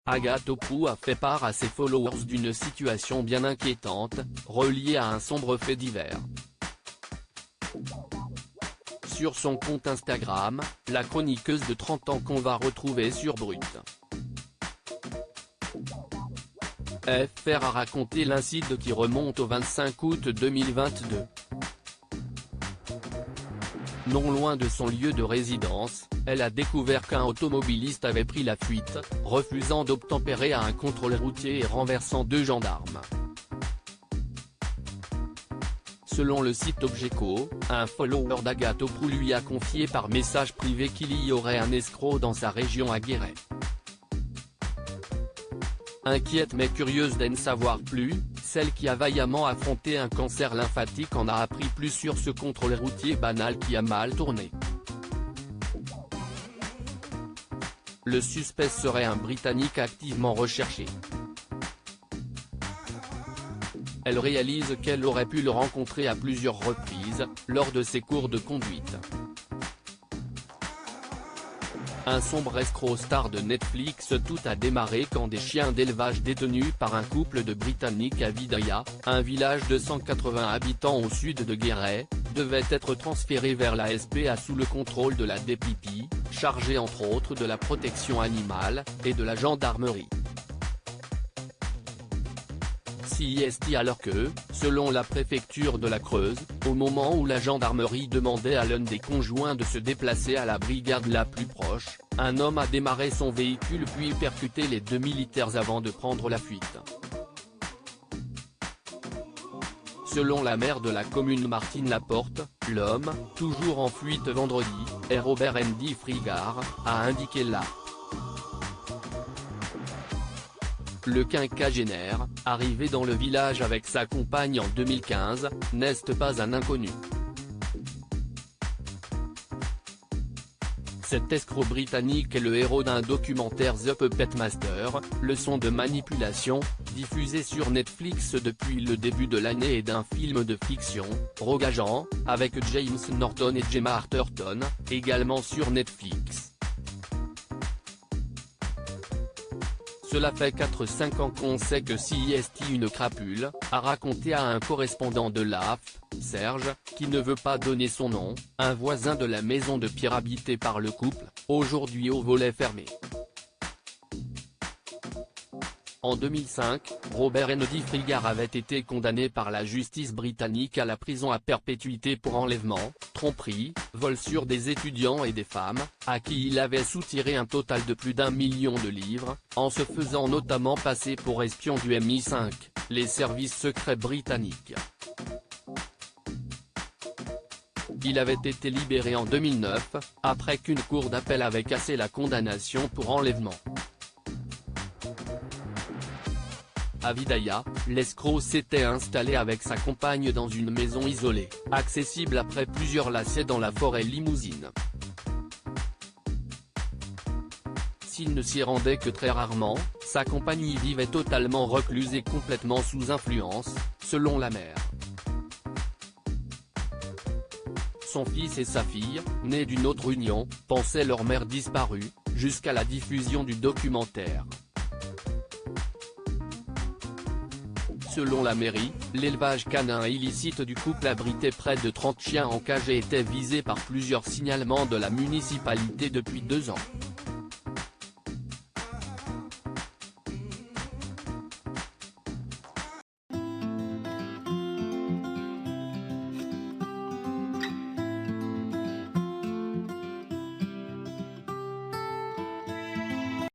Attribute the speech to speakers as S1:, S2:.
S1: Agatopu a fait part à ses followers d'une situation bien inquiétante, reliée à un sombre fait divers. Sur son compte Instagram, la chroniqueuse de 30 ans qu'on va retrouver sur Brut. FR a raconté l'incident qui remonte au 25 août 2022. Non loin de son lieu de résidence, elle a découvert qu'un automobiliste avait pris la fuite, refusant d'obtempérer à un contrôle routier et renversant 2 gendarmes. Selon le site Objeco, un follower d'Agatopu lui a confié par message privé qu'il y aurait un escroc dans sa région à Guéret. Inquiète mais curieuse d'en savoir plus, celle qui a vaillamment affronté un cancer lymphatique en a appris plus sur ce contrôle routier banal qui a mal tourné. Le suspect serait un Britannique activement recherché. Elle réalise qu'elle aurait pu le rencontrer à plusieurs reprises, lors de ses cours de conduite. Un sombre escroc star de Netflix. Tout a démarré quand des chiens d'élevage détenus par un couple de Britanniques à Vidaya, un village de 180 habitants au sud de Guéret, devaient être transférés vers la SPA sous le contrôle de la DPP, chargée entre autres de la protection animale, et de la gendarmerie. CIST alors que, selon la préfecture de la Creuse, au moment où la gendarmerie demandait à l'un des conjoints de se déplacer à la brigade la plus proche, un homme a démarré son véhicule puis percuté les 2 militaires avant de prendre la fuite. Selon la maire de la commune Martine Laporte, l'homme, toujours en fuite vendredi, est Robert Andy Frigard, a indiqué la. Le quinquagénaire, arrivé dans le village avec sa compagne en 2015, n'est pas un inconnu. Cet escroc britannique est le héros d'un documentaire The Puppet Master, leçon de manipulation, diffusé sur Netflix depuis le début de l'année et d'un film de fiction, Rogue Agent, avec James Norton et Gemma Arterton, également sur Netflix. Cela fait 4-5 ans qu'on sait que CIST une crapule, a raconté à un correspondant de l'AF, Serge, qui ne veut pas donner son nom, un voisin de la maison de Pierre habitée par le couple, aujourd'hui au volet fermé. En 2005, Robert Andy Frigard avait été condamné par la justice britannique à la prison à perpétuité pour enlèvement, tromperie, vol sur des étudiants et des femmes, à qui il avait soutiré un total de plus d'1 million de livres, en se faisant notamment passer pour espion du MI5, les services secrets britanniques. Il avait été libéré en 2009, après qu'une cour d'appel avait cassé la condamnation pour enlèvement. À Vidaya, l'escroc s'était installé avec sa compagne dans une maison isolée, accessible après plusieurs lacets dans la forêt limousine. S'il ne s'y rendait que très rarement, sa compagne y vivait totalement recluse et complètement sous influence, selon la mère. Son fils et sa fille, nés d'une autre union, pensaient leur mère disparue, jusqu'à la diffusion du documentaire. Selon la mairie, l'élevage canin illicite du couple abritait près de 30 chiens en cage et était visé par plusieurs signalements de la municipalité depuis 2 ans.